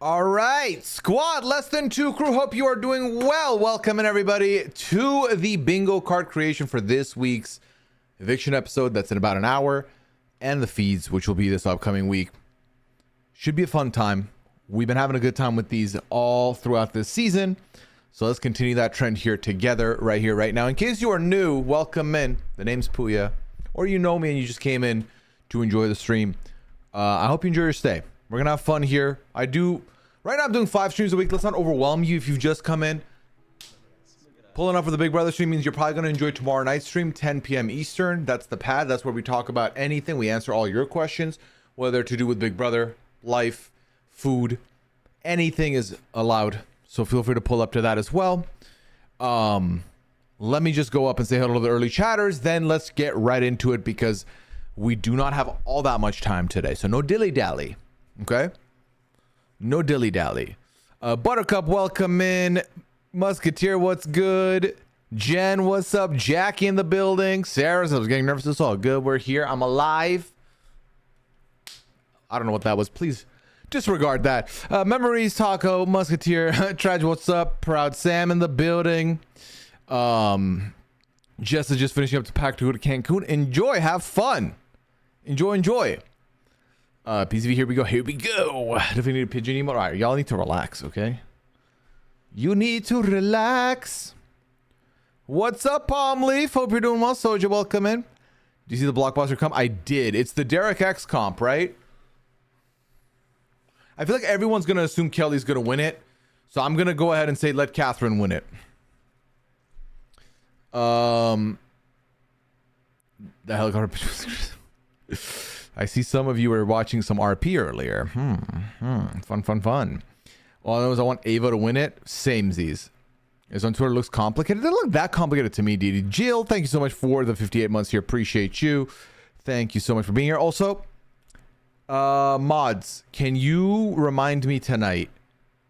All right, squad, less than two crew. Hope you are doing well. Welcome in everybody to the bingo card creation for this week's eviction episode. That's in about an hour, and the feeds, which will be this upcoming week. Should be a fun time. We've been having a good time with these all throughout this season. So let's continue that trend here together right here, right now. In case you are new, welcome in. The name's Pooya, or you know me and you just came in to enjoy the stream. I hope you enjoy your stay. We're going to have fun here. Right now I'm doing 5 streams a week. Let's not overwhelm you if you've just come in. Pulling up for the Big Brother stream means you're probably going to enjoy tomorrow night's stream, 10 p.m. Eastern. That's the pad. That's where we talk about anything. We answer all your questions, whether to do with Big Brother, life, food, anything is allowed. So feel free to pull up to that as well. Let me just go up and say hello to the early chatters. Then let's get right into it because we do not have all that much time today. So no dilly-dally, okay? No dilly-dally. Buttercup, welcome in. Musketeer, what's good? Jen, what's up? Jackie in the building. Sarah, I was getting nervous. It's all good. We're here. I'm alive. I don't know what that was. Please disregard that. Memories, Taco, Musketeer. Traj, what's up? Proud Sam in the building. Jess is just finishing up to pack to go to Cancun. Enjoy. Have fun. Enjoy. PCV, here we go. Definitely need a pigeon emote. All right, y'all need to relax, okay? You need to relax. What's up, Palm Leaf? Hope you're doing well. Soja, welcome in. Do you see the Blockbuster comp? I did. It's the Derek X comp, right? I feel like everyone's going to assume Kelly's going to win it. So I'm going to go ahead and say let Catherine win it. The helicopter. I see some of you were watching some RP earlier. Fun. All I know is I want Ava to win it. Samesies. Is on Twitter looks complicated. It doesn't look that complicated to me, Didi. Jill, thank you so much for the 58 months here. Appreciate you. Thank you so much for being here. Also, mods, can you remind me tonight,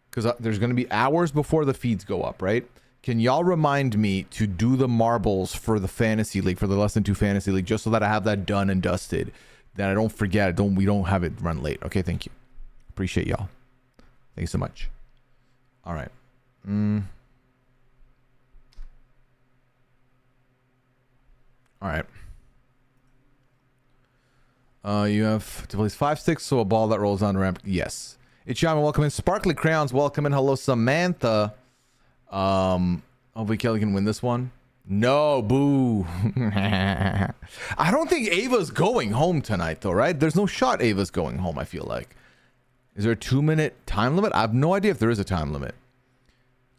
because there's going to be hours before the feeds go up, right? Can y'all remind me to do the marbles for the fantasy league, for the less than 2 fantasy league, just so that I have that done and dusted, that I don't forget it. We don't have it run late. Okay, thank you. Appreciate y'all. Thank you so much. All right. All right. You have to place 5 sticks, so a ball that rolls on the ramp. Yes. Ichiyama, welcome in. Sparkly Crayons, welcome in. Hello, Samantha. Hopefully Kelly can win this one. No, boo. I don't think Ava's going home tonight, though, right? There's no shot Ava's going home, I feel like. Is there a 2-minute time limit? I have no idea if there is a time limit.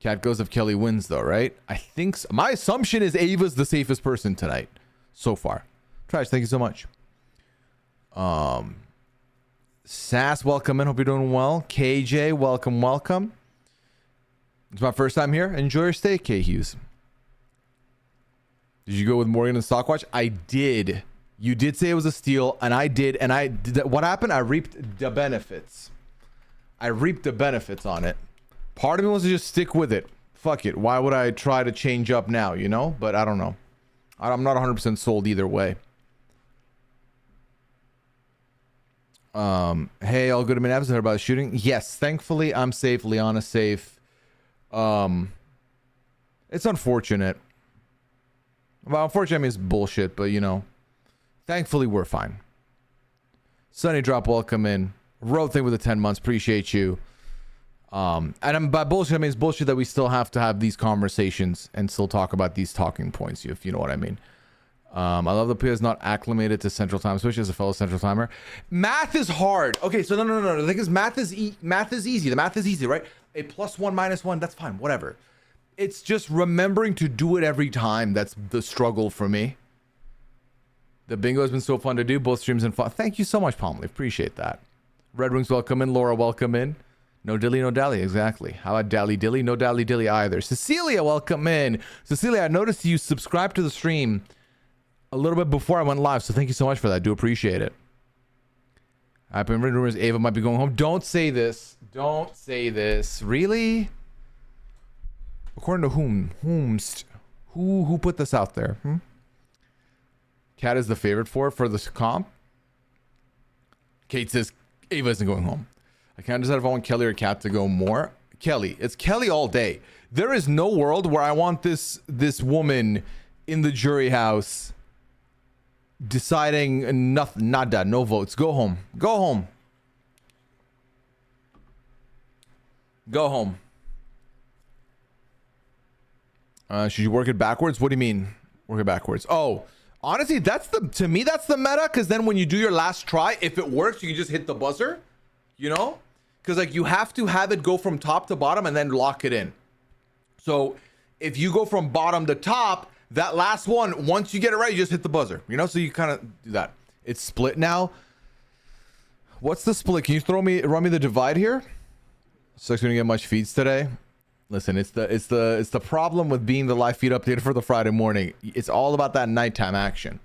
Cat goes if Kelly wins, though, right? I think so. My assumption is Ava's the safest person tonight so far. Trash, thank you so much. Sass, welcome in. Hope you're doing well. KJ, welcome. It's my first time here. Enjoy your stay, K Hughes. Did you go with Morgan and Stockwatch? I did. You did say it was a steal, and I did. And I did. What happened? I reaped the benefits. On it. Part of me wants to just stick with it. Fuck it. Why would I try to change up now, you know? But I don't know. I'm not 100% sold either way. Hey, all good. I mean, I've heard about the shooting. Yes, thankfully, I'm safe. Liana's safe. It's unfortunate. Well, unfortunately, I mean, it's bullshit, but you know, thankfully we're fine. Sunny Drop, welcome in. Road thing with the 10 months, appreciate you. And by bullshit, I mean it's bullshit that we still have to have these conversations and still talk about these talking points, if you know what I mean. I love that Pooya is not acclimated to Central Time, especially as a fellow Central Timer. Math is hard. Okay, so no. The thing is, math is easy. The math is easy, right? A +1, -1, that's fine, whatever. It's just remembering to do it every time. That's the struggle for me. The bingo has been so fun to do. Both streams and fun. Thank you so much, Palmleaf. Appreciate that. Red Wings, welcome in. Laura, welcome in. No dilly, no dally. Exactly. How about dally dilly? No dally dilly either. Cecilia, welcome in. Cecilia, I noticed you subscribed to the stream a little bit before I went live, so thank you so much for that. I do appreciate it. I've been reading rumors Ava might be going home. Don't say this. Don't say this. Really? According to whom? Who put this out there? Cat is the favorite for this comp. Kate says Ava isn't going home. I can't decide if I want Kelly or Kat to go more. Kelly. It's Kelly all day. There is no world where I want this woman in the jury house deciding nothing. Nada. No votes. Go home. Go home. Go home. Should you work it backwards? What do you mean? Work it backwards. Oh, honestly, to me, that's the meta. Because then when you do your last try, if it works, you can just hit the buzzer, you know? Because like you have to have it go from top to bottom and then lock it in. So if you go from bottom to top, that last one, once you get it right, you just hit the buzzer, you know? So you kind of do that. It's split now. What's the split? Can you run me the divide here? So gonna get much feeds today. Listen, it's the problem with being the live feed updated for the Friday morning. It's all about that nighttime action.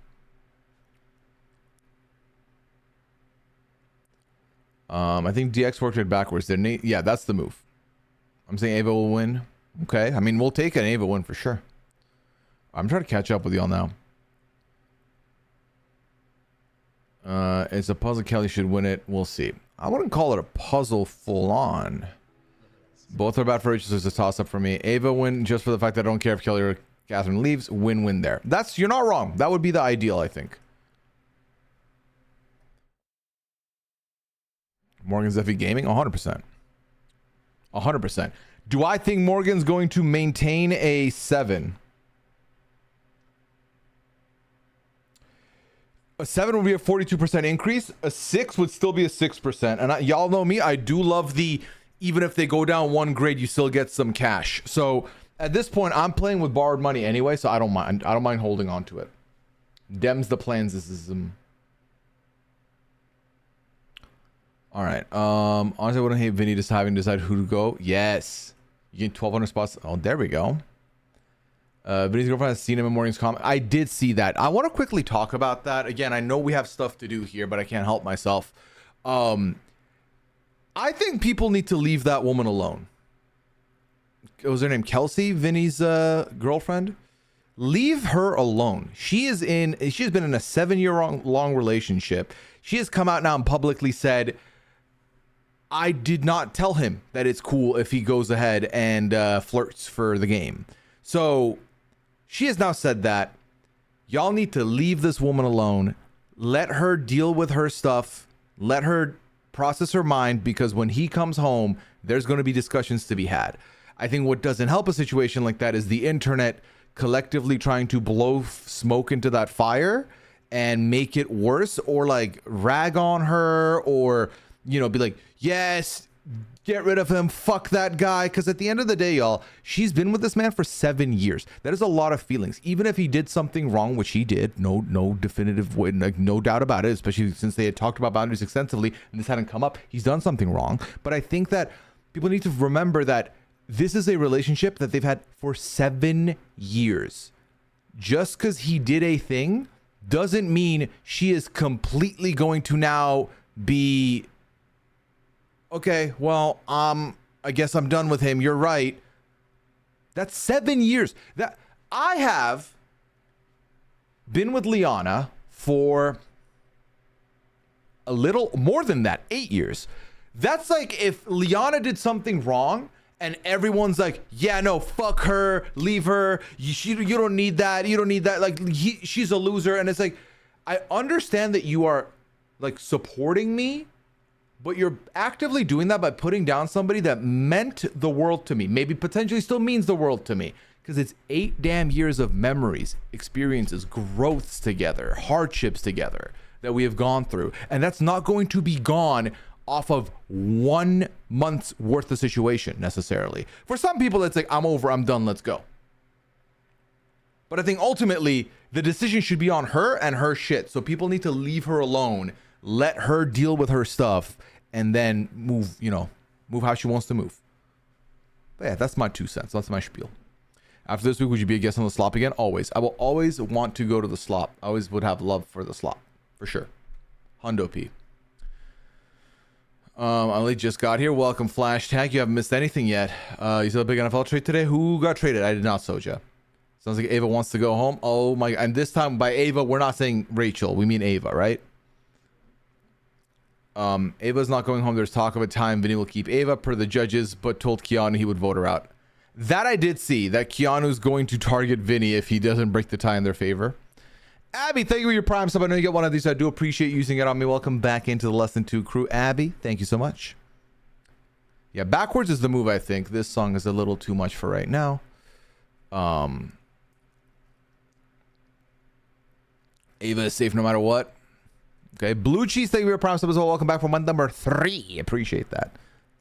I think DX worked it backwards, didn't he? Yeah, that's the move. I'm saying Ava will win. Okay, I mean we'll take an Ava win for sure. I'm trying to catch up with y'all now. It's a puzzle. Kelly should win it. We'll see. I wouldn't call it a puzzle full on. Both are bad for each, so it's a toss up for me. Ava win just for the fact that I don't care if Kelly or Catherine leaves. Win there. You're not wrong. That would be the ideal, I think. Morgan's Effie Gaming, 100%. 100%. Do I think Morgan's going to maintain a 7? A 7 would be a 42% increase. A 6 would still be a 6%. And y'all know me, I do love even if they go down 1 grade, you still get some cash. So at this point, I'm playing with borrowed money anyway, so I don't mind. I don't mind holding on to it. Dems the plans. All right. Honestly, I wouldn't hate Vinny just having to decide who to go. Yes. You get 1,200 spots. Oh, there we go. Vinny's girlfriend has seen him in Morgan's comment. I did see that. I want to quickly talk about that. Again, I know we have stuff to do here, but I can't help myself. I think people need to leave that woman alone. What was her name? Kelsey, Vinny's girlfriend? Leave her alone. She's been in a 7-year-long relationship. She has come out now and publicly said, I did not tell him that it's cool if he goes ahead and flirts for the game. So she has now said that y'all need to leave this woman alone. Let her deal with her stuff. Let her process her mind, because when he comes home, there's going to be discussions to be had. I think what doesn't help a situation like that is the internet collectively trying to blow smoke into that fire and make it worse, or like rag on her, or, you know, be like, yes, get rid of him, fuck that guy. Because at the end of the day, y'all, she's been with this man for 7 years. That is a lot of feelings. Even if he did something wrong, which he did, no definitive way, like, no doubt about it, especially since they had talked about boundaries extensively and this hadn't come up, he's done something wrong. But I think that people need to remember that this is a relationship that they've had for 7 years. Just because he did a thing doesn't mean she is completely going to now be, okay, well, I guess I'm done with him. You're right. That's 7 years. That I have been with Liana for a little more than that, 8 years. That's like if Liana did something wrong and everyone's like, yeah, no, fuck her, leave her. You don't need that. You don't need that. Like, she's a loser. And it's like, I understand that you are like supporting me, but you're actively doing that by putting down somebody that meant the world to me, maybe potentially still means the world to me, because it's 8 damn years of memories, experiences, growths together, hardships together that we have gone through. And that's not going to be gone off of 1 month's worth of situation necessarily. For some people, it's like, I'm over, I'm done, let's go. But I think ultimately the decision should be on her and her shit. So people need to leave her alone, let her deal with her stuff, and then move how she wants to move. But yeah, that's my 2 cents. That's my spiel. After this week, would you be a guest on the slop again? Always. I will always want to go to the slop. I always would have love for the slop, for sure. Hundo P. Ali just got here. Welcome, Flash Tag. You haven't missed anything yet. You saw a big NFL trade today? Who got traded? I did not, Soja. Sounds like Ava wants to go home. Oh my, and this time by Ava, we're not saying Rachel. We mean Ava, right? Ava's not going home. There's talk of a time Vinny will keep Ava per the judges, but told Keanu he would vote her out. That I did see, that Keanu's going to target Vinny if he doesn't break the tie in their favor. Abby, thank you for your Prime sub. I know you get one of these. I do appreciate using it on me. Welcome back into the Less Than 2 crew. Abby, thank you so much. Yeah, backwards is the move, I think. This song is a little too much for right now. Ava is safe no matter what. Okay, Blue Cheese, thank you for your Prime sub as well. Welcome back for month number 3. Appreciate that.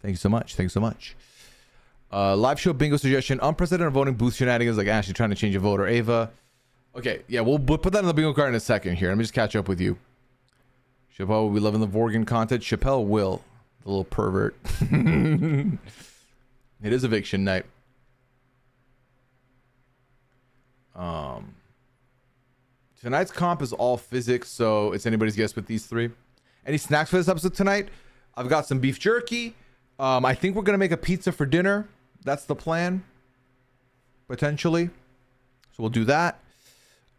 Thank you so much. Thank you so much. Live show bingo suggestion. Unprecedented voting booth shenanigans like Ashley trying to change a vote or Ava. Okay, yeah, we'll put that in the bingo card in a second here. Let me just catch up with you. Chappelle will be loving the Vorgan content. Chappelle will. The little pervert. It is eviction night. Tonight's comp is all physics, so it's anybody's guess with these 3. Any snacks for this episode tonight? I've got some beef jerky. I think we're gonna make a pizza for dinner. That's the plan, potentially. So we'll do that.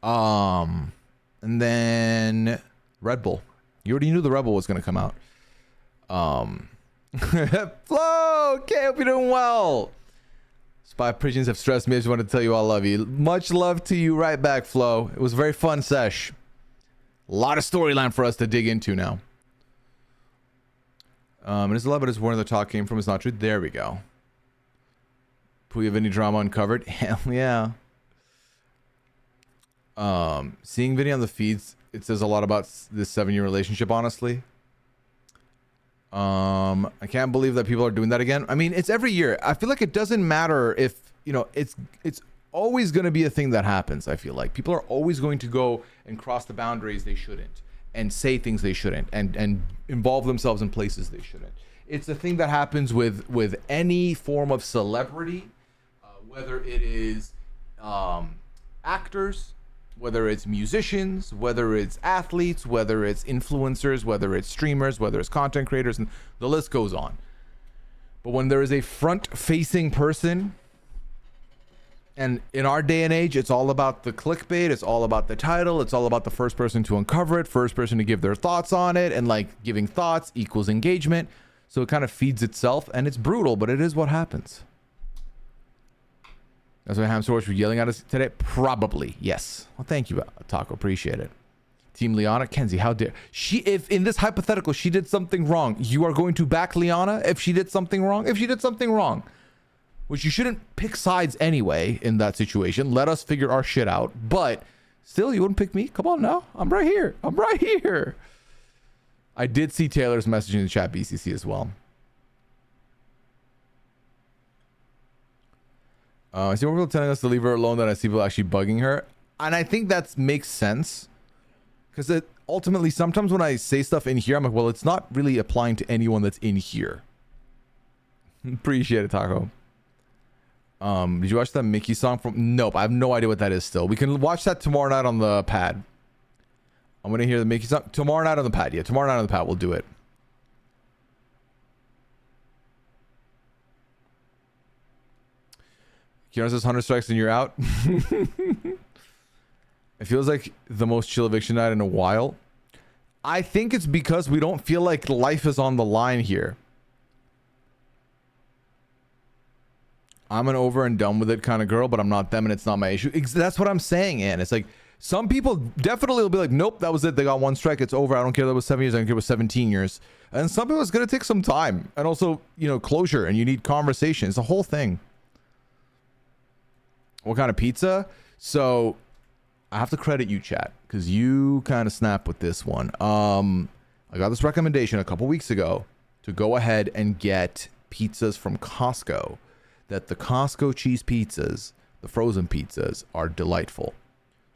And then Red Bull. You already knew the Red Bull was gonna come out. Flo, okay, hope you're doing well. Spy pigeons have stressed me. I just want to tell you I love you. Much love to you right back, Flo. It was a very fun sesh. A lot of storyline for us to dig into now. And his 11 is where the talk came from. It's not true. There we go. Pooya Vinny drama uncovered. Hell yeah. Seeing Vinny on the feeds, it says a lot about this 7-year relationship, honestly. I can't believe that people are doing that again. I mean, it's every year. I feel like it doesn't matter if, you know, it's always going to be a thing that happens. I feel like people are always going to go and cross the boundaries they shouldn't, and say things they shouldn't, and involve themselves in places they shouldn't. It's a thing that happens with any form of celebrity, whether it is actors, whether it's musicians, whether it's athletes, whether it's influencers, whether it's streamers, whether it's content creators, and the list goes on. But when there is a front-facing person, and in our day and age, it's all about the clickbait, it's all about the title, it's all about the first person to uncover it, first person to give their thoughts on it, and like giving thoughts equals engagement. So it kind of feeds itself, and it's brutal, but it is what happens. That's why Hamster Wars were yelling at us today? Probably, yes. Well, thank you, Taco. Appreciate it. Team Liana. Kenzie, how dare she? If in this hypothetical she did something wrong, you are going to back Liana if she did something wrong? If she did something wrong, which you shouldn't pick sides anyway in that situation. Let us figure our shit out. But still, you wouldn't pick me? Come on now. I'm right here. I'm right here. I did see Taylor's message in the chat, BCC, as well. I see more people telling us to leave her alone than I see people actually bugging her. And I think that makes sense. Because ultimately, sometimes when I say stuff in here, I'm like, well, it's not really applying to anyone that's in here. Appreciate it, Taco. Did you watch that Mickey song from... Nope, I have no idea what that is still. We can watch that tomorrow night on the pad. I'm going to hear the Mickey song. Tomorrow night on the pad. Yeah, tomorrow night on the pad. We'll do it. Keanu says 100 strikes and you're out. It feels like the most chill eviction night in a while. I think it's because we don't feel like life is on the line here. I'm an over and done with it kind of girl, but I'm not them and it's not my issue. That's what I'm saying, Ann. It's like some people definitely will be like, nope, that was it. They got 1 strike. It's over. I don't care that was 7 years. I don't care it was 17 years. And some people it's going to take some time and also, you know, closure, and you need conversation. It's a whole thing. What kind of pizza? So I have to credit you, chat, because you kind of snapped with this one. I got this recommendation a couple weeks ago to go ahead and get pizzas from Costco. That the Costco cheese pizzas, the frozen pizzas, are delightful.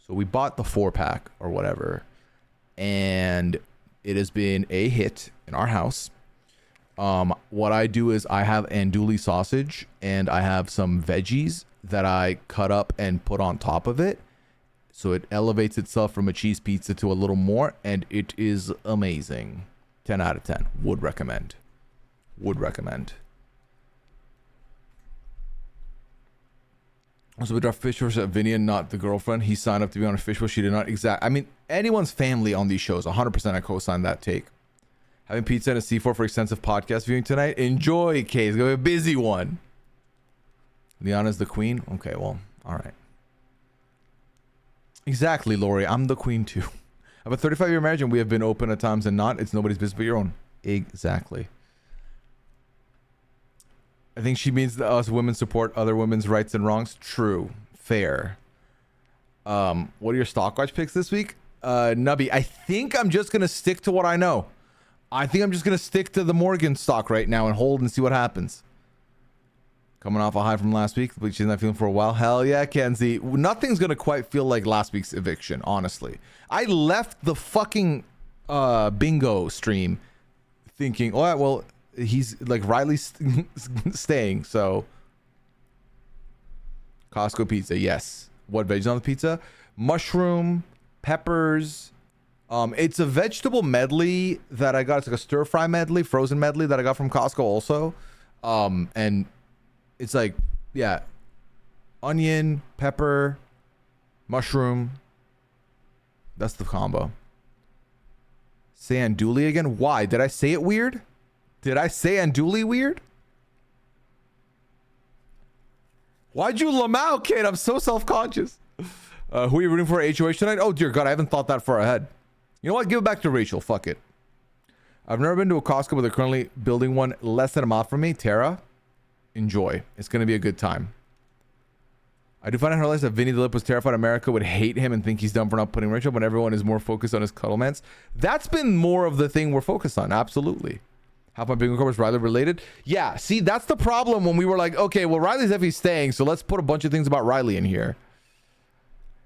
So we bought the 4-pack or whatever, and it has been a hit in our house. What I do is I have andouille sausage and I have some veggies that I cut up and put on top of it. So it elevates itself from a cheese pizza to a little more, and it is amazing. 10 out of 10. Would recommend. Would recommend. Also, with our fish was at Vinny and not the girlfriend. He signed up to be on a fish, but she did not. Exact. I mean, anyone's family on these shows, 100% I co-sign that take. Having pizza and a C4 for extensive podcast viewing tonight. Enjoy, Kay. It's going to be a busy one. Liana's the queen? Okay, well, all right. Exactly, Lori. I'm the queen too. I have a 35-year marriage and we have been open at times and not. It's nobody's business but your own. Exactly. I think she means that us women support other women's rights and wrongs. True. Fair. What are your stock watch picks this week? Nubby, I think I'm just going to stick to what I know. I think I'm just going to stick to the Morgan stock right now and hold and see what happens. Coming off a high from last week, which she's not feeling for a while. Hell yeah, Kenzie. Nothing's going to quite feel like last week's eviction, honestly. I left the fucking bingo stream thinking, all right, well, he's like Riley's staying, so. Costco pizza, yes. What veggies on the pizza? Mushroom, peppers. It's a vegetable medley that I got. It's like a stir fry medley, frozen medley that I got from Costco also. And it's like, yeah, onion, pepper, mushroom. That's the combo. Say andouille again? Why? Did I say it weird? Did I say andouille weird? Why'd you lamau, kid? I'm so self-conscious. Who are you rooting for at HOH tonight? Oh, dear God, I haven't thought that far ahead. You know what? Give it back to Rachel. Fuck it. I've never been to a Costco, but they're currently building one less than a mile from me. Tara, enjoy. It's going to be a good time. I do find it hilarious that Vinny the Lip was terrified America would hate him and think he's dumb for not putting Rachel, but everyone is more focused on his cuddlements. That's been more of the thing we're focused on. Absolutely. How about Bingo Corp is Riley related? Yeah, see, that's the problem when we were like, okay, well, Riley's if he's staying, so let's put a bunch of things about Riley in here.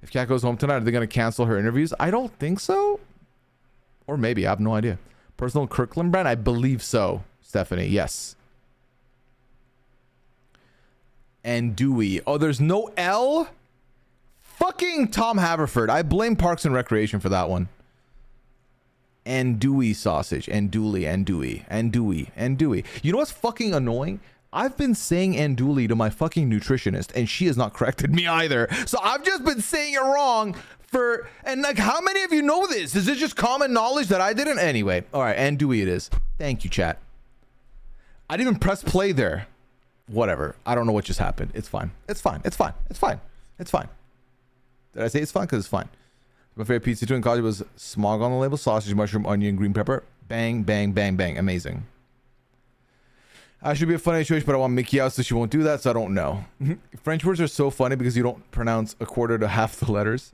If Kat goes home tonight, are they going to cancel her interviews? I don't think so. Or maybe, I have no idea. Personal Kirkland brand? I believe so, Stephanie. Yes. And Dewey. Oh, there's no L? Fucking Tom Haverford. I blame Parks and Recreation for that one. Andouille sausage, andouille, andouille, andouille, andouille. You know what's fucking annoying? I've been saying andouille to my fucking nutritionist and she has not corrected me either. So I've just been saying it wrong for, and like, how many of you know this? Is this just common knowledge that I didn't? Anyway, all right, andouille it is. Thank you, chat. I didn't even press play there. Whatever. I don't know what just happened. It's fine. It's fine. It's fine. It's fine. It's fine. Did I say it's fine? Because it's fine. My favorite pizza too in college was smog on the label, sausage, mushroom, onion, green pepper. Bang, bang, bang, bang. Amazing. I should be a funny HOH, but I want Mickey out, so she won't do that, so I don't know. French words are so funny because you don't pronounce a quarter to half the letters.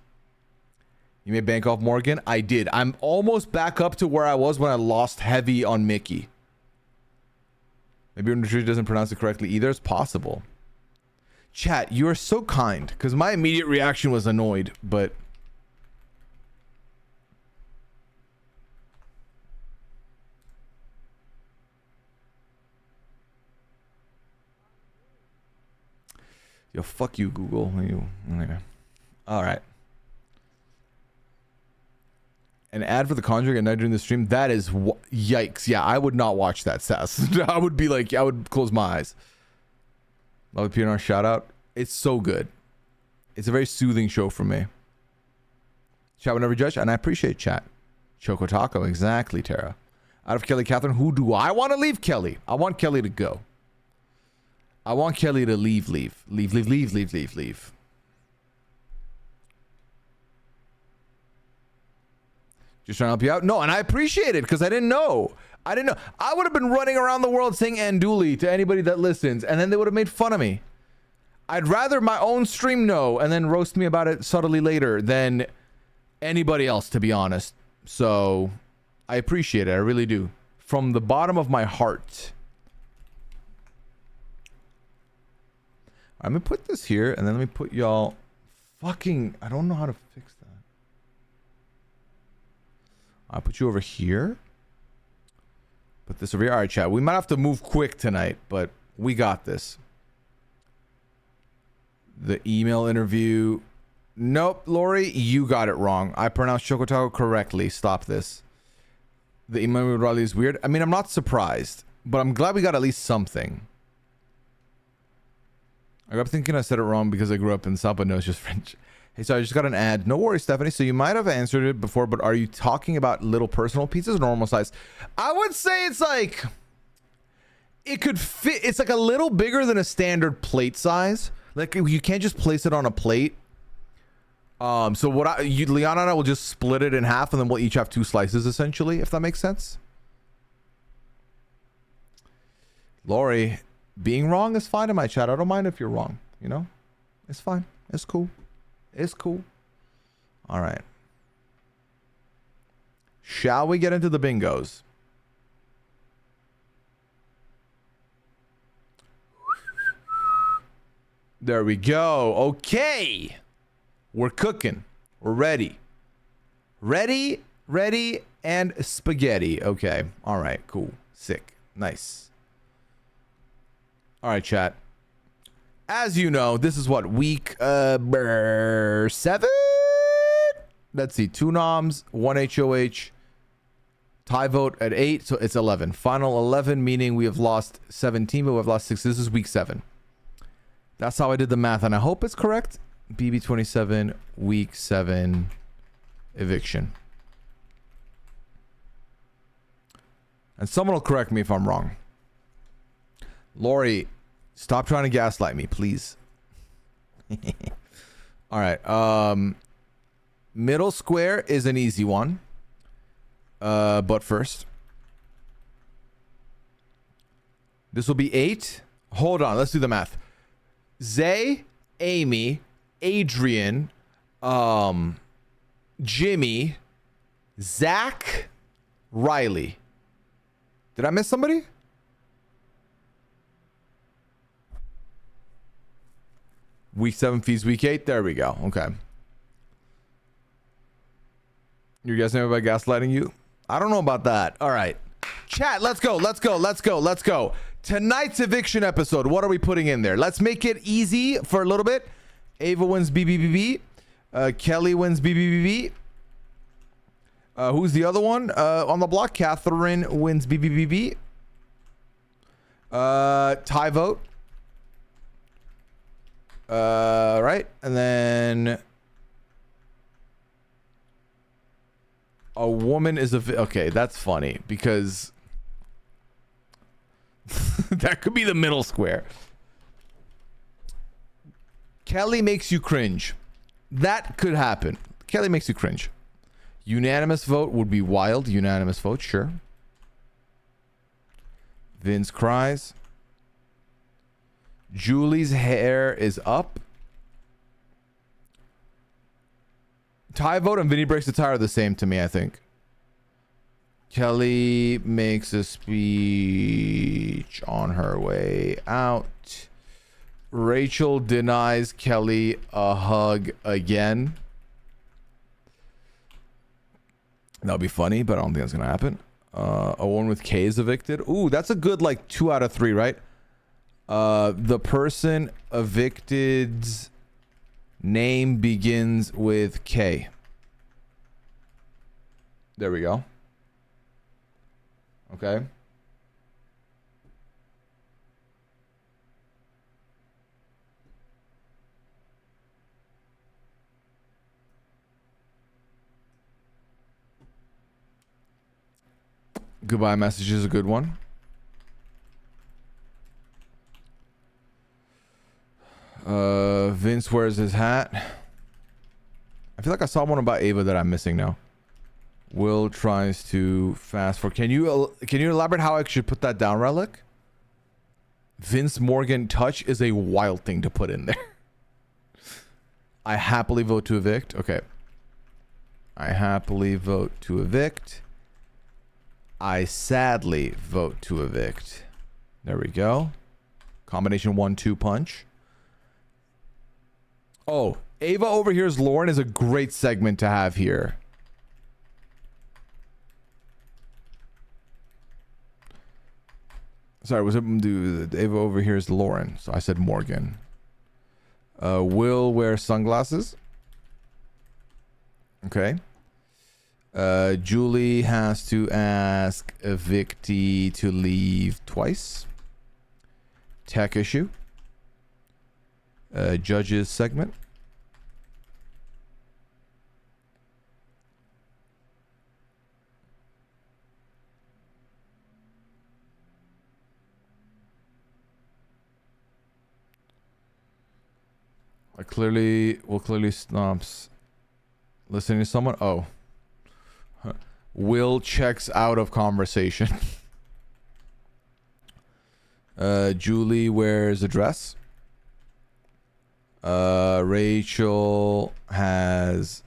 You made bank off Morgan? I did. I'm almost back up to where I was when I lost heavy on Mickey. Maybe your nutrition doesn't pronounce it correctly either. It's possible. Chat, you are so kind, because my immediate reaction was annoyed, but... Yo, fuck you, Google. Anyway. All right. An ad for The Conjuring at night during the stream? That is... Yikes. Yeah, I would not watch that, Sass. I would be like... I would close my eyes. Love the PNR shout out. It's so good. It's a very soothing show for me. Chat would never judge, and I appreciate chat. Choco Taco. Exactly, Tara. Out of Kelly Catherine, who do I want to leave? Kelly. I want Kelly to go. I want Kelly to leave. Leave. Just trying to help you out. No, and I appreciate it because I didn't know. I would have been running around the world saying andouille to anybody that listens, and then they would have made fun of me. I'd rather my own stream know and then roast me about it subtly later than anybody else, to be honest. So I appreciate it. I really do. From the bottom of my heart. I'm gonna put this here, and then let me put y'all fucking... I don't know how to fix that. I'll put you over here. Put this over here. All right, chat. We might have to move quick tonight, but we got this. The email interview. Nope, Lori, you got it wrong. I pronounced Chocotaco correctly. Stop this. The email with Riley is weird. I mean, I'm not surprised, but I'm glad we got at least something. I grew up thinking I said it wrong because I grew up in South, but no, it's just French. Hey, sorry, I just got an ad. No worries, Stephanie. So you might have answered it before, but are you talking about little personal pizzas or normal size? I would say it's like, it could fit. It's like a little bigger than a standard plate size. Like you can't just place it on a plate. So Liana and I will just split it in half, and then we'll each have 2 slices essentially, if that makes sense. Lori, being wrong is fine in my chat. I don't mind if you're wrong. You know, it's fine. It's cool. It's cool. All right. Shall we get into the bingos? There we go. Okay. We're cooking. We're ready. Ready, and spaghetti. Okay. All right. Cool. Sick. Nice. All right, chat. As you know, this is what, week 7? Let's see. 2 noms, 1 HOH. Tie vote at 8, so it's 11. Final 11, meaning we have lost 17, but we've lost 6. This is week 7. That's how I did the math, and I hope it's correct. BB27, week 7, eviction. And someone will correct me if I'm wrong. Lori, stop trying to gaslight me, please. All right. Middle square is an easy one. But first, this will be 8. Hold on, let's do the math. Zay, Amy, Adrian, Jimmy, Zach, Riley. Did I miss somebody? Week 7 fees, week 8. There we go. Okay. You guys know about gaslighting you? I don't know about that. All right. Chat, let's go. Tonight's eviction episode, what are we putting in there? Let's make it easy for a little bit. Ava wins BBBB. Kelly wins BBBB. Who's the other one on the block? Catherine wins BBBB. Tie vote. Right. And then a woman is okay, that's funny because that could be the middle square. Kelly makes you cringe. That could happen. Kelly makes you cringe. Unanimous vote would be wild. Unanimous vote, sure. Vince cries. Julie's hair is up. Tie vote and Vinny breaks the tire are the same to me, I think. Kelly makes a speech on her way out. Rachel denies Kelly a hug again. That would be funny, but I don't think that's going to happen. A one with K is evicted. Ooh, that's a good, like, 2 out of 3, right? The person evicted's name begins with K. There we go. Okay. Goodbye message is a good one. Vince wears his hat. I feel like I saw one about Ava that I'm missing now. Will tries to fast for. Can you elaborate how I should put that down, Relic? Vince Morgan touch is a wild thing to put in there. I happily vote to evict. Okay. I happily vote to evict. I sadly vote to evict. There we go. Combination 1-2 punch. Oh, Ava overhears Lauren is a great segment to have here. Sorry, was it Ava overhears Lauren? So I said Morgan. Will wear sunglasses. Okay. Julie has to ask evictee to leave twice. Tech issue. Judges segment. Will clearly stops listening to someone. Oh. Will checks out of conversation. Julie wears a dress. Rachel has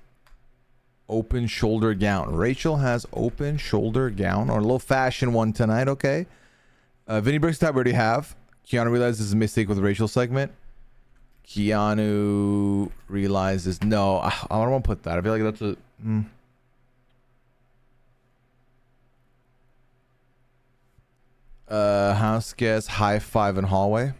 open shoulder gown. Rachel has open shoulder gown, or a little fashion one tonight, okay? Vinny breaks the tab we already have. Keanu realizes a mistake with Rachel's segment. Keanu realizes no, I don't want to put that. I feel like that's a house guest high five in hallway.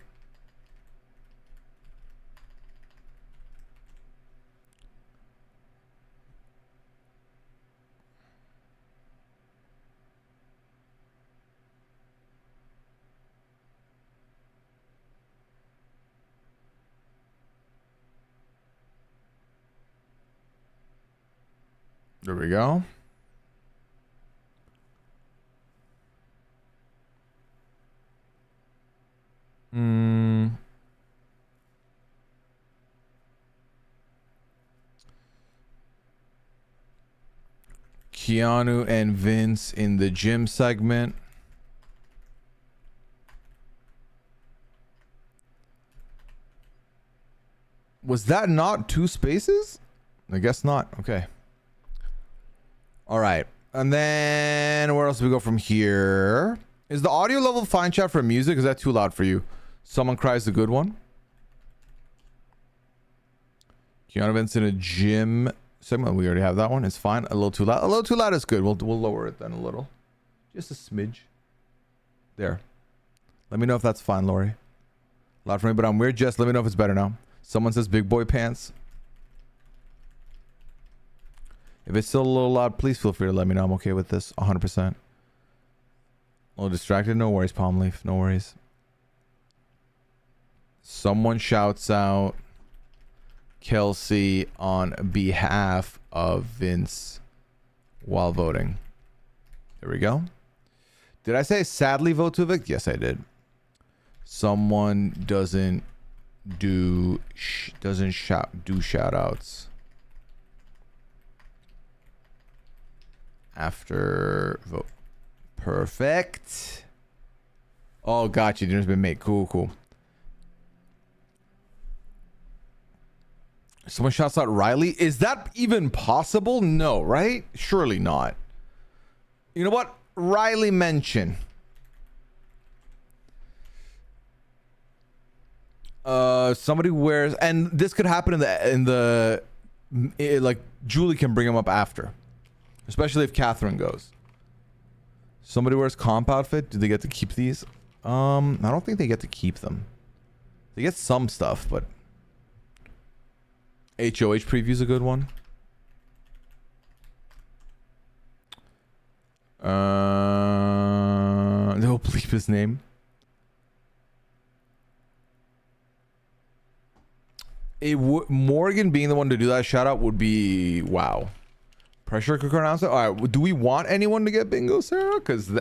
There we go. Keanu and Vince in the gym segment. Was that not 2 spaces? I guess not. Okay. All right. And then where else do we go from here? Is the audio level fine, chat, for music? Is that too loud for you? Someone cries a good one. Keanu Vince in a gym segment. We already have that one. It's fine. A little too loud. A little too loud is good. We'll lower it then a little. Just a smidge. There. Let me know if that's fine, Lori. Loud for me, but I'm weird. Just let me know if it's better now. Someone says big boy pants. If it's still a little loud, please feel free to let me know. I'm okay with this 100%. A little distracted. No worries, Palm Leaf. No worries. Someone shouts out Kelsey on behalf of Vince while voting. There we go. Did I say sadly vote to evict? Yes, I did. Someone doesn't shout outs after vote. Perfect. Oh, gotcha. Dinner's been made. Cool. Someone shouts out Riley. Is that even possible? No, right? Surely not. You know what? Riley mention. Somebody wears, and this could happen like Julie can bring him up after, especially if Catherine goes. Somebody wears comp outfit. Do they get to keep these? I don't think they get to keep them. They get some stuff, but HOH preview's a good one. They'll bleep his name. Morgan being the one to do that shout out would be wow. Pressure cooker announcer. All right, do we want anyone to get bingo, Sarah? Because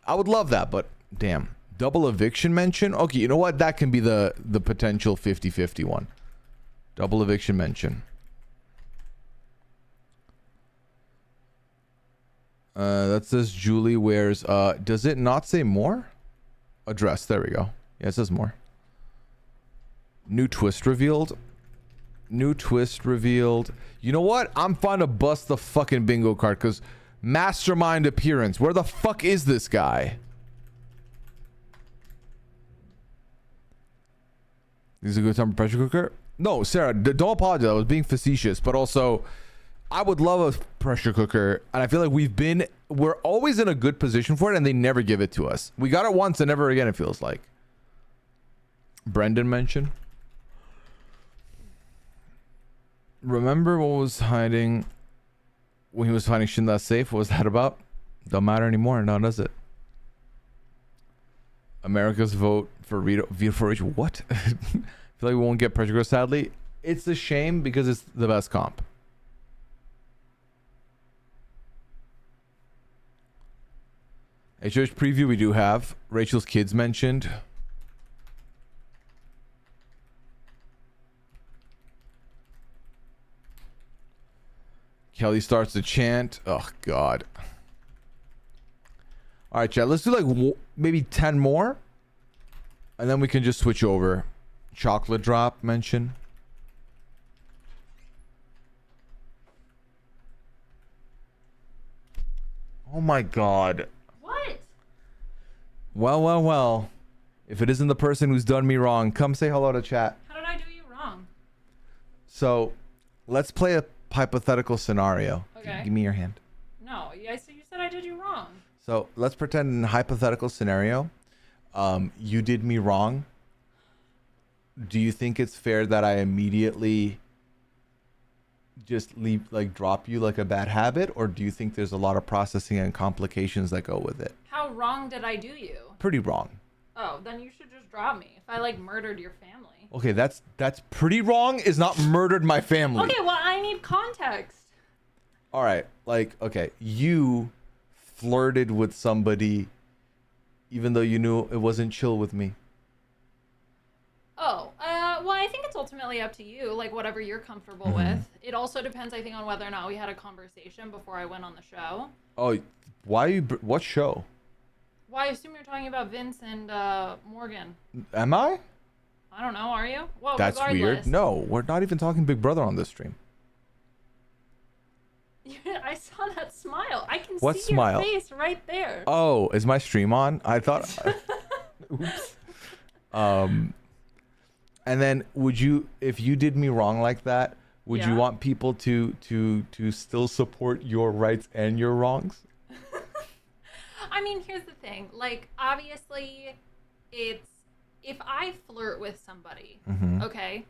I would love that, but damn, double eviction mention. Okay, you know what? That can be the potential 50-50 one. Double eviction mention. That says Julie wears. Does it not say more? A dress. There we go. Yeah, it says more. New twist revealed. New twist revealed. You know what? I'm fine to bust the fucking bingo card because mastermind appearance. Where the fuck is this guy? This is a good time for pressure cooker. No, Sarah, don't apologize. I was being facetious, but also I would love a pressure cooker, and I feel like we're always in a good position for it, and they never give it to us. We got it once and never again, it feels like. Brendan mentioned. Remember what was hiding when he was finding shit in that safe? What was that about? Don't matter anymore, now does it? America's vote for veto for Rachel. What? I feel like we won't get pressure cooker, sadly. It's a shame because it's the best comp. HOH preview we do have. Rachel's kids mentioned. Kelly starts to chant. Oh, God. All right, chat. Let's do like maybe 10 more. And then we can just switch over. Chocolate drop mention. Oh, my God. What? Well. If it isn't the person who's done me wrong, come say hello to chat. How did I do you wrong? So, let's play a hypothetical scenario. Okay. Give me your hand. No, you said I did you wrong. So, let's pretend in a hypothetical scenario, you did me wrong. Do you think it's fair that I immediately just drop you like a bad habit? Or do you think there's a lot of processing and complications that go with it? How wrong did I do you? Pretty wrong. Oh, then you should just drop me. If I like murdered your family. Okay, that's pretty wrong. Is not murdered my family. Okay, well, I need context. All right, okay, you flirted with somebody even though you knew it wasn't chill with me. Oh, well, I think it's ultimately up to you, like whatever you're comfortable with. It also depends, I think, on whether or not we had a conversation before I went on the show. Oh, what show? Well, I assume you're talking about Vince and Morgan. Am I? I don't know, are you? Well, That's regardless. weird. No, we're not even talking Big Brother on this stream. I saw that smile. I can What see smile? your face right there. Oh, is my stream on? I thought. Oops. And then if you did me wrong like that, would you want people to still support your rights and your wrongs? I mean, here's the thing. Like, obviously, if I flirt with somebody, okay,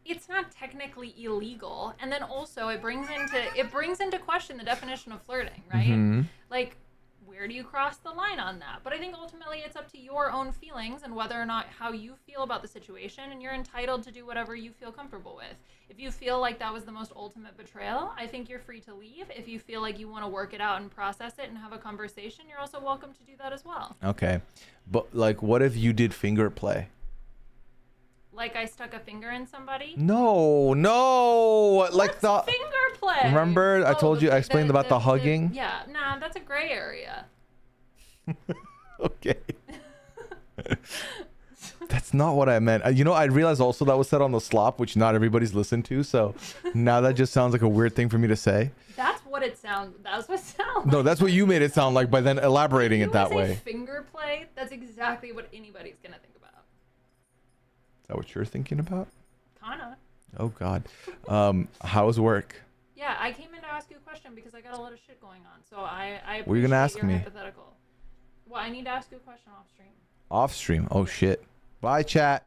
it's not technically illegal, and then also it brings into question the definition of flirting, right? Like, where do you cross the line on that? But I think ultimately it's up to your own feelings and whether or not how you feel about the situation, and you're entitled to do whatever you feel comfortable with. If you feel like that was the most ultimate betrayal, I think you're free to leave. If you feel like you want to work it out and process it and have a conversation, you're also welcome to do that as well. Okay. But like, what if you did finger play? Like I stuck a finger in somebody? No. Like the finger play. Remember I told you I explained about the hugging? Yeah, nah, that's a gray area. Okay. That's not what I meant. I realized also that was said on the slop, which not everybody's listened to. So now that just sounds like a weird thing for me to say. That's what it sounds. That's what it sounds. No, that's what you made it sound like by then elaborating it that way. Finger play. That's exactly what anybody's gonna think about. Is that what you're thinking about? Kinda. Oh God. How's work? Yeah, I came in to ask you a question because I got a lot of shit going on. So I What are you gonna ask your me? Hypothetical. Well, I need to ask you a question off stream. Off stream. Oh shit. Bye, chat.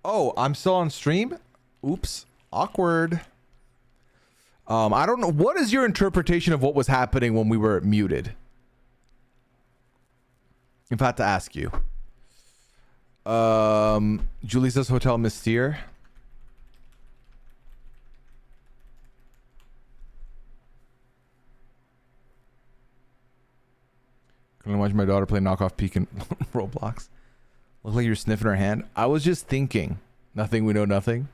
Oh, I'm still on stream? Oops. Awkward. I don't know. What is your interpretation of what was happening when we were muted? If I had to ask you. Julie says Hotel Mystere. Gonna watch my daughter play knockoff peek in Roblox. Look like you're sniffing her hand. I was just thinking. Nothing, we know nothing.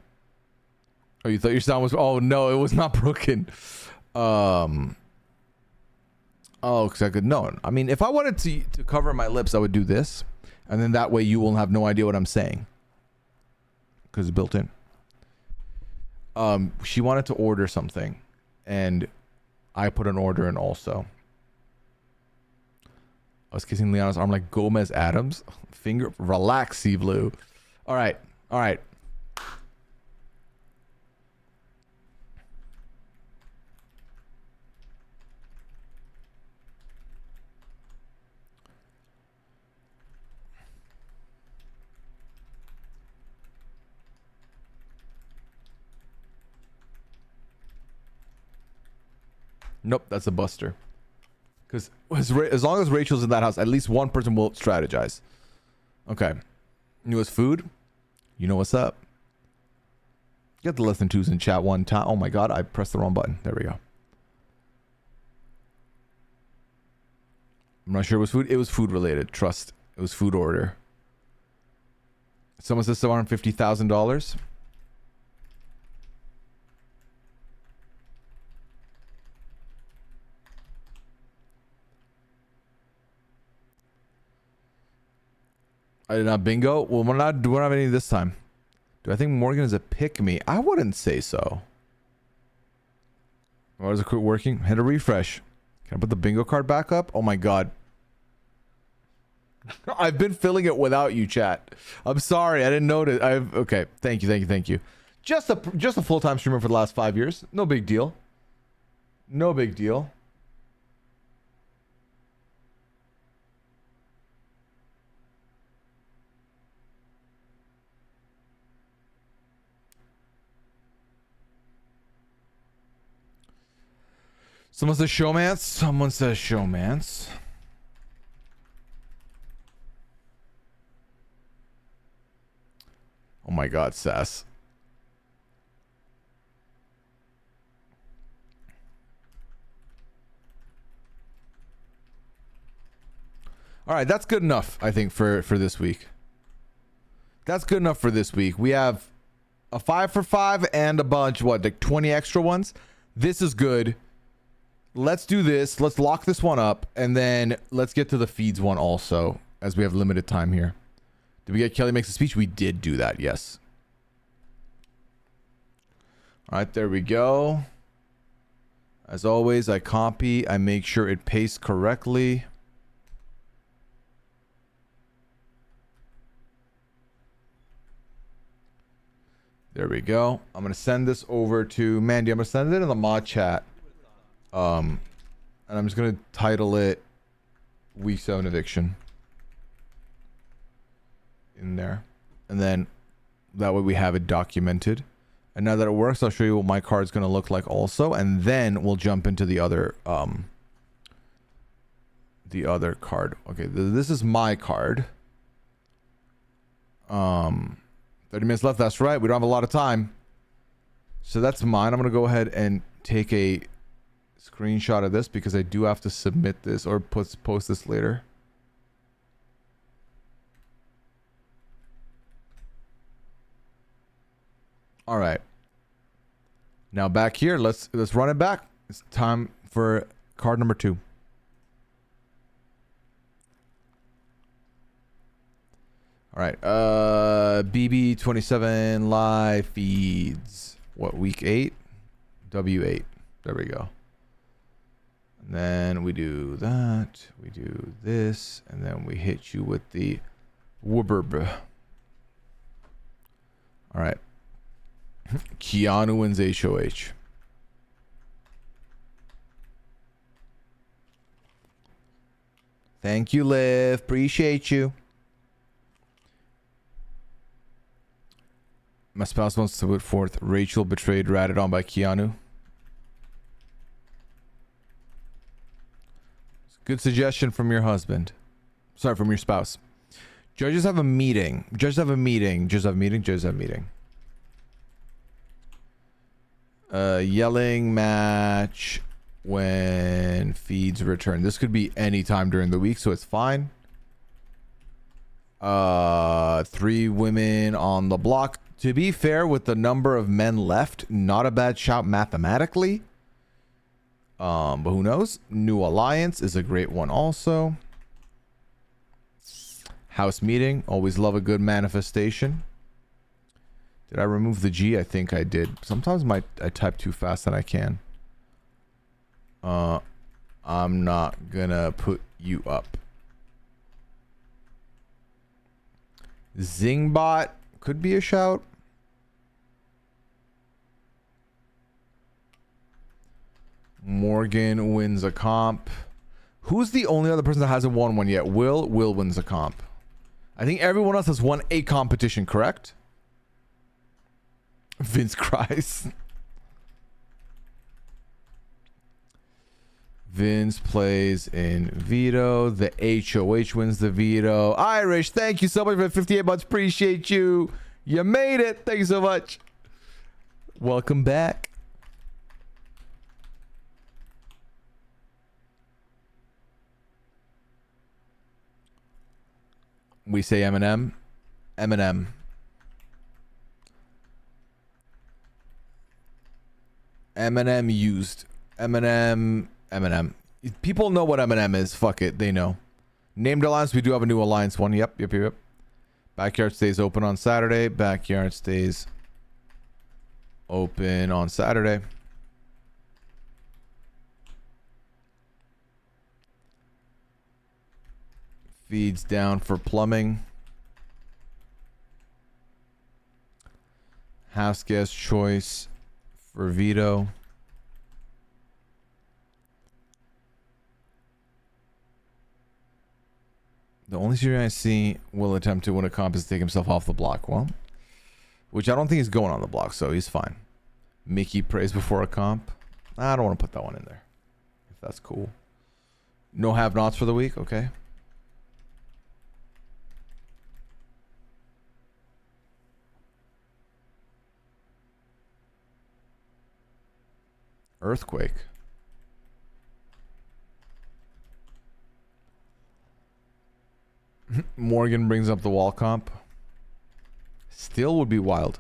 Oh, you thought your sound was... Oh, no, it was not broken. Oh, because I could... No, I mean, if I wanted to cover my lips, I would do this. And then that way you will have no idea what I'm saying. Because it's built in. She wanted to order something. And I put an order in also. I was kissing Liana's arm like Gomez Adams. Finger... Relax, Sea Blue. All right. All right. Nope, that's a buster. Because as long as Rachel's in that house, at least one person will strategize. Okay. Newest food? You know what's up. Get the less than twos in chat one time. Oh my god, I pressed the wrong button. There we go. I'm not sure it was food. It was food related. Trust. It was food order. Someone says $750,000. I did not bingo. Well, we don't have any this time. Do I think Morgan is a pick me? I wouldn't say so. Why is it working? Hit a refresh. Can I put the bingo card back up? Oh my god. I've been filling it without you, chat. I'm sorry, I didn't notice. Okay. Thank you. Just a full-time streamer for the last 5 years. No big deal. No big deal. Someone says showmance. Someone says showmance. Oh my god, Sass. All right, that's good enough, I think, for this week. That's good enough for this week. We have a 5 for 5 and a bunch, what, like 20 extra ones? This is good. Let's do this. Let's lock this one up, and then let's get to the feeds one also, as we have limited time here. Did we get Kelly makes a speech? We did do that, yes. All right, there we go. As always, I copy. I make sure it pastes correctly. There we go. I'm going to send this over to Mandy. I'm going to send it in the mod chat. And I'm just going to title it Week 7 Eviction. In there. And then that way we have it documented. And now that it works, I'll show you what my card's going to look like also. And then we'll jump into the other card. Okay, this is my card. 30 minutes left, that's right. We don't have a lot of time. So that's mine. I'm going to go ahead and take a screenshot of this because I do have to submit this or post this later. All right. Now back here, let's run it back. It's time for card number 2. All right. BB27 live feeds. What, week 8? W8. There we go. And then we do that. We do this. And then we hit you with the Wooburb. All right. Keanu wins HOH. Thank you, Liv. Appreciate you. My spouse wants to put forth Rachel betrayed, ratted on by Keanu. Good suggestion from your husband. Sorry, from your spouse. Judges have a meeting. Judges have a meeting. Judges have a meeting. Judges have a meeting. Yelling match when feeds return. This could be any time during the week, so it's fine. 3 women on the block. To be fair, with the number of men left, not a bad shout mathematically. But who knows? New Alliance is a great one also. House meeting. Always love a good manifestation. Did I remove the G? I think I did. Sometimes I type too fast than I can. I'm not gonna put you up. Zingbot could be a shout. Morgan wins a comp. Who's the only other person that hasn't won one yet? Will wins a comp. I think everyone else has won a competition, correct? Vince cries. Vince plays in veto. The HOH wins the veto. Irish, thank you so much for 58 months. Appreciate you. You made it. Thank you so much. Welcome back. We say Eminem. Eminem. Eminem used. Eminem. People know what Eminem is. Fuck it. They know. Named Alliance. We do have a new Alliance one. Yep. Backyard stays open on Saturday. Backyard stays open on Saturday. Feeds down for plumbing. House guest choice for veto. The only series I see will attempt to win a comp is to take himself off the block. Well, which I don't think he's going on the block, so he's fine. Mickey prays before a comp. I don't want to put that one in there. If that's cool. No have-nots for the week? Okay. Earthquake. Morgan brings up the wall comp. Still would be wild.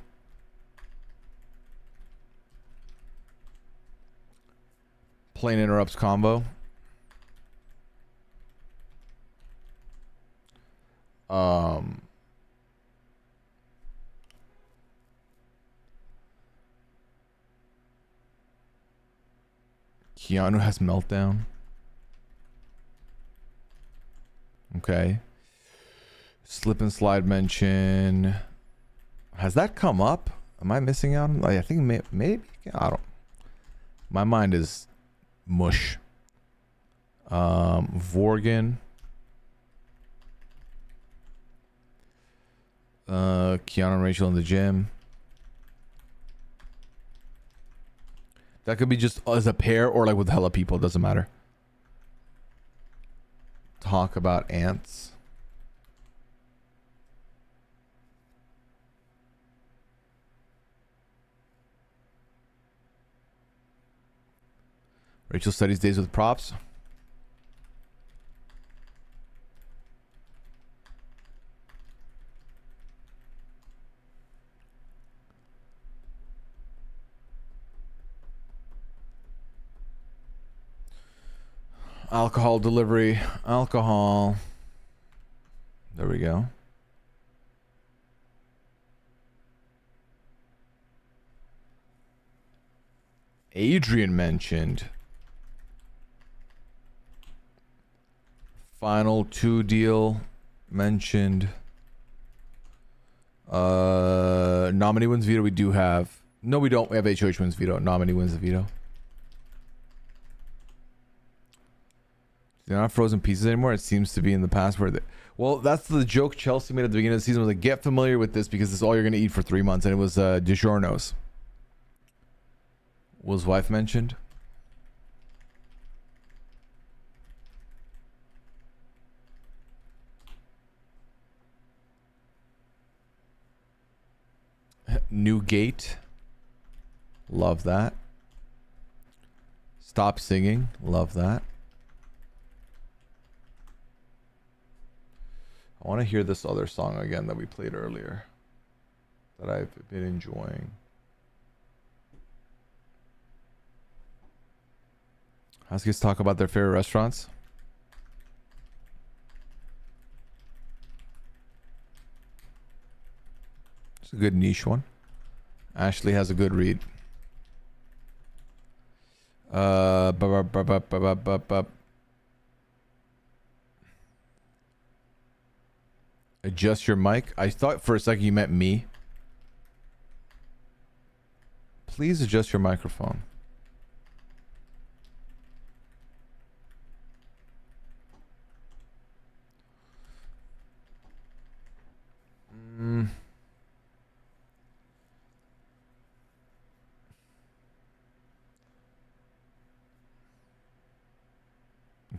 Plane interrupts combo. Keanu has meltdown. Okay. Slip and slide mention. Has that come up? Am I missing out? I think maybe. I don't. My mind is mush. Vorgan. Keanu and Rachel in the gym. That could be just as a pair or like with hella people. Doesn't matter. Talk about ants. Rachel studies days with props. Alcohol delivery. Alcohol. There we go. Adrian mentioned. Final 2 deal mentioned. Nominee wins veto. We do have. No, we don't. We have HOH wins veto. Nominee wins the veto. They're not frozen pieces anymore. It seems to be in the past where well, that's the joke Chelsea made at the beginning of the season, was like, get familiar with this because this is all you're going to eat for 3 months. And it was DiGiorno's. Will's wife mentioned. New Gate. Love that. Stop Singing. Love that. I want to hear this other song again that we played earlier that I've been enjoying. Huskies talk about their favorite restaurants. It's a good niche one. Ashley has a good read. Adjust your mic. I thought for a second you meant me. Please adjust your microphone.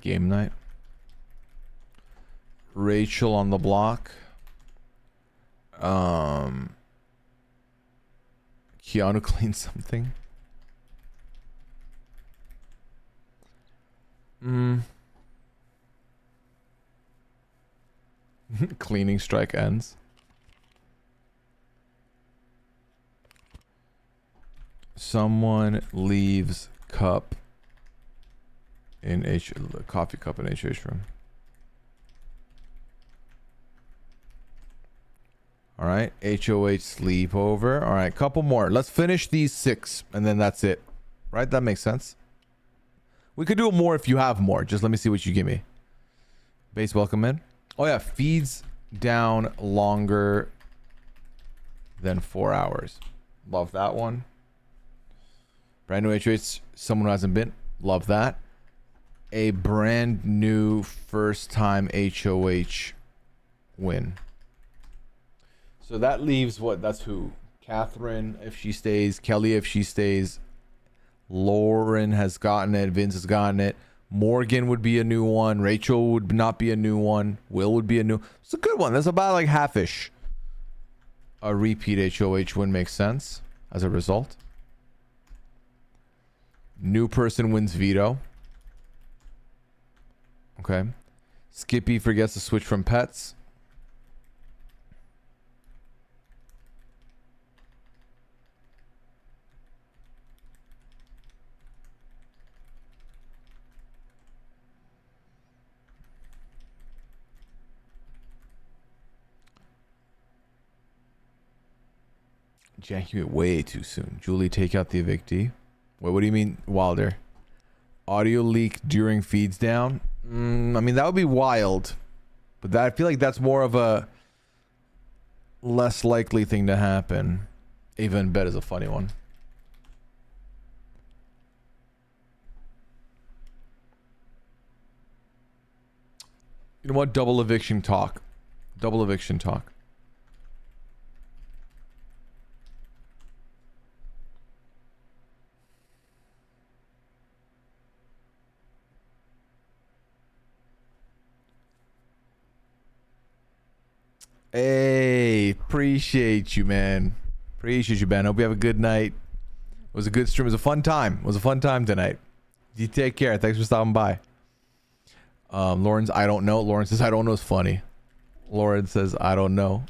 Game night. Rachel on the block. Keanu cleans something. Cleaning strike ends. Someone leaves cup in coffee cup in HH room. All right, HOH sleepover. All right, couple more. Let's finish these 6 and then that's it. Right? That makes sense. We could do more if you have more. Just let me see what you give me. Base welcome in. Oh yeah, feeds down longer than 4 hours. Love that one. Brand new HOH, someone who hasn't been. Love that. A brand new first time HOH win. So that leaves what? That's who? Catherine, if she stays. Kelly, if she stays. Lauren has gotten it. Vince has gotten it. Morgan would be a new one. Rachel would not be a new one. Will would be a new. It's a good one. That's about like half-ish. A repeat HOH win makes sense as a result. New person wins veto. Okay. Skippy forgets to switch from pets. Jackie went way too soon. Julie, take out the evictee. Wait, what do you mean, Wilder? Audio leak during feeds down? I mean, that would be wild. But that, I feel like that's more of a less likely thing to happen. Even bet is a funny one. You know what? Double eviction talk. Double eviction talk. Hey, appreciate you, man. Appreciate you, Ben. Hope you have a good night. It was a good stream. It was a fun time. It was a fun time tonight. You take care. Thanks for stopping by. Lauren's I don't know. Lauren says I don't know is funny. Lauren says I don't know.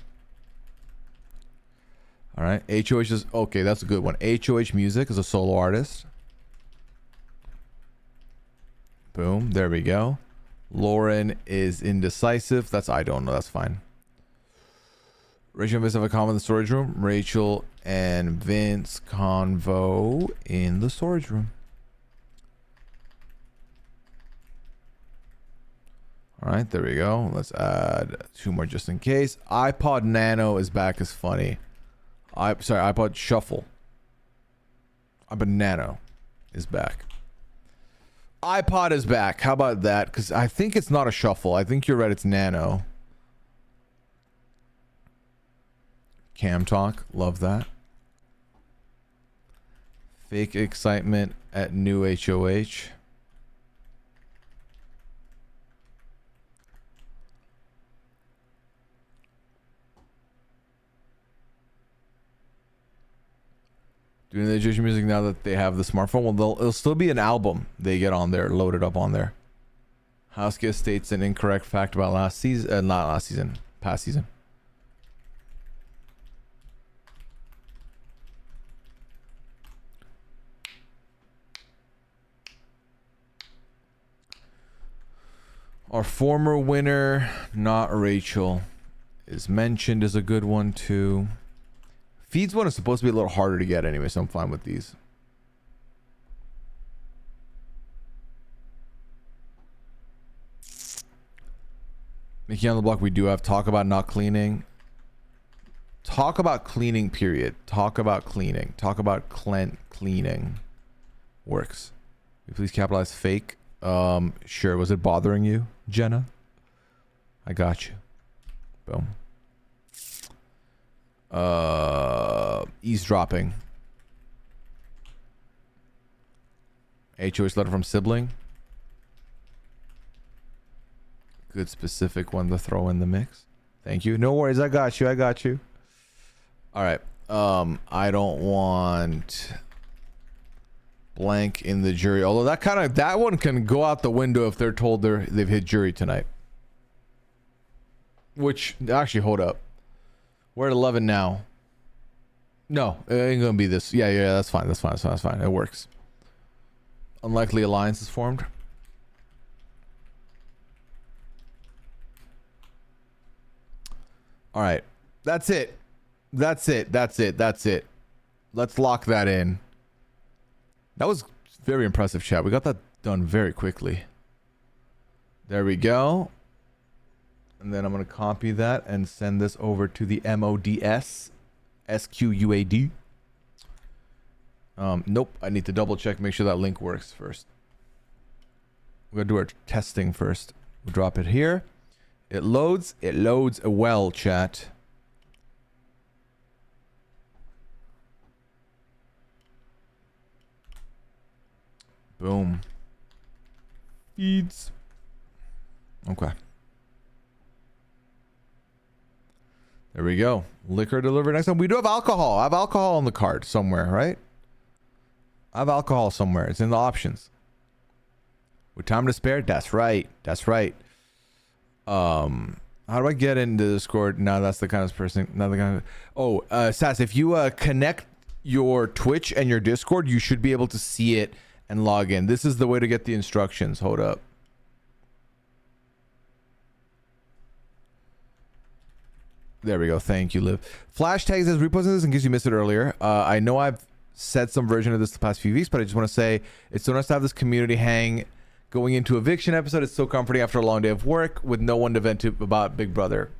All right. HOH is okay. That's a good one. HOH Music is a solo artist. Boom. There we go. Lauren is indecisive. That's I don't know. That's fine. Rachel and Vince have a comment in the storage room. Rachel and Vince convo in the storage room. All right, there we go. Let's add 2 more just in case. iPod Nano is back as funny. Sorry, iPod Shuffle. iPod Nano is back. iPod is back. How about that? Because I think it's not a Shuffle. I think you're right. It's Nano. Cam Talk. Love that. Fake excitement at new HOH. Doing the Egyptian music now that they have the smartphone. Well, it'll still be an album they get on there, loaded up on there. Houseguest states an incorrect fact about last season, not last season, past season. Our former winner, not Rachel, is mentioned as a good one too. Feeds one is supposed to be a little harder to get anyway, so I'm fine with these. Mickey on the block, we do have talk about not cleaning. Talk about cleaning, period. Talk about cleaning. Talk about cleaning. Works. Will you please capitalize fake? Sure. Was it bothering you, Jenna? I got you. Boom. Eavesdropping. HOH letter from sibling. Good specific one to throw in the mix. Thank you. No worries. I got you. I got you. All right. I don't want blank in the jury. Although that one can go out the window if they're told they've hit jury tonight. Which actually, hold up. We're at 11 now. No, it ain't gonna be this. Yeah, that's fine. That's fine. It works. Unlikely alliance is formed. All right. That's it. Let's lock that in. That was very impressive, chat. We got that done very quickly. There we go. And then I'm going to copy that and send this over to the MODS SQUAD. Nope. I need to double check, make sure that link works first. We're going to do our testing first. We'll drop it here. It loads well, chat. Boom. Feeds. Okay. There we go. Liquor delivered next time. We do have alcohol. I have alcohol on the card somewhere, right? I have alcohol somewhere. It's in the options. With time to spare? That's right. How do I get into Discord? No, that's the kind of person. Not the kind of. Oh, Sass, if you connect your Twitch and your Discord, you should be able to see it and log in. This is the way to get the instructions. Hold up. There we go. Thank you, Liv. Flash tags as reposting this in case you missed it earlier. I know I've said some version of this the past few weeks, but I just want to say it's so nice to have this community hang going into Eviction episode. It's so comforting after a long day of work with no one to vent to about Big Brother.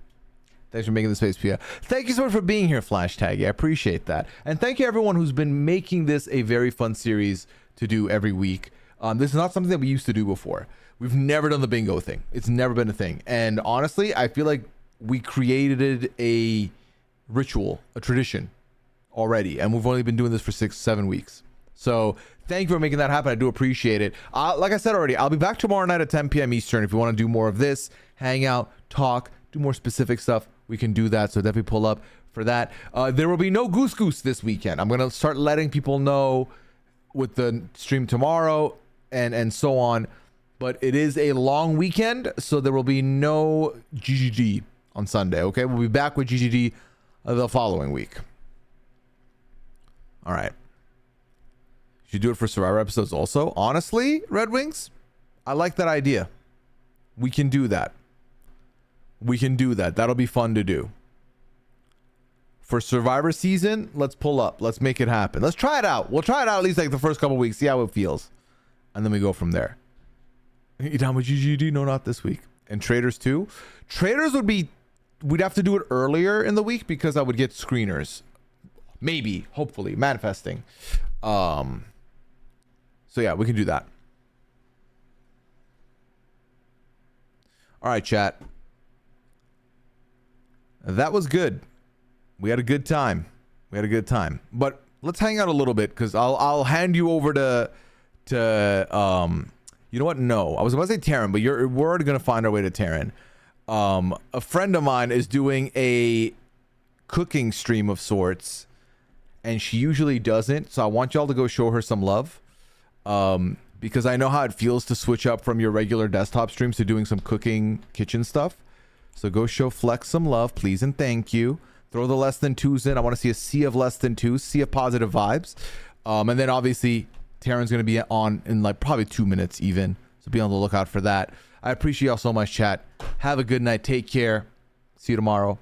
Thanks for making the space, Pooya. Thank you so much for being here, Flash Tag. I appreciate that. And thank you everyone who's been making this a very fun series to do every week. This is not something that we used to do before. We've never done the bingo thing. It's never been a thing. And honestly, I feel like we created a ritual, a tradition already. And we've only been doing this for 6-7 weeks. So thank you for making that happen. I do appreciate it. Like I said already, I'll be back tomorrow night at 10 p.m. Eastern. If you want to do more of this, hang out, talk, do more specific stuff, we can do that. So definitely pull up for that. There will be no Goose Goose this weekend. I'm going to start letting people know with the stream tomorrow and so on. But it is a long weekend, so there will be no GGG on Sunday. Okay, we'll be back with GGG the following week. All right. Should do it for Survivor episodes also. Honestly, Red Wings, I like that idea. We can do that. That'll be fun to do. For Survivor season, let's pull up. Let's make it happen. Let's try it out. We'll try it out at least like the first couple weeks, see how it feels. And then we go from there. You down with GGD? No, not this week. And Traders too. Traders we'd have to do it earlier in the week because I would get screeners. Maybe, hopefully, manifesting. So yeah, we can do that. All right, chat. That was good. We had a good time. But let's hang out a little bit because I'll hand you over to you know what? No, I was about to say Taryn, but we're already gonna find our way to Taryn. A friend of mine is doing a cooking stream of sorts, and she usually doesn't. So I want y'all to go show her some love. Because I know how it feels to switch up from your regular desktop streams to doing some cooking kitchen stuff. So go show Flex some love, please, and thank you. Throw the less than twos in. I want to see a sea of less than twos, sea of positive vibes. And then obviously Taryn's going to be on in like probably 2 minutes even. So be on the lookout for that. I appreciate y'all so much, chat. Have a good night. Take care. See you tomorrow.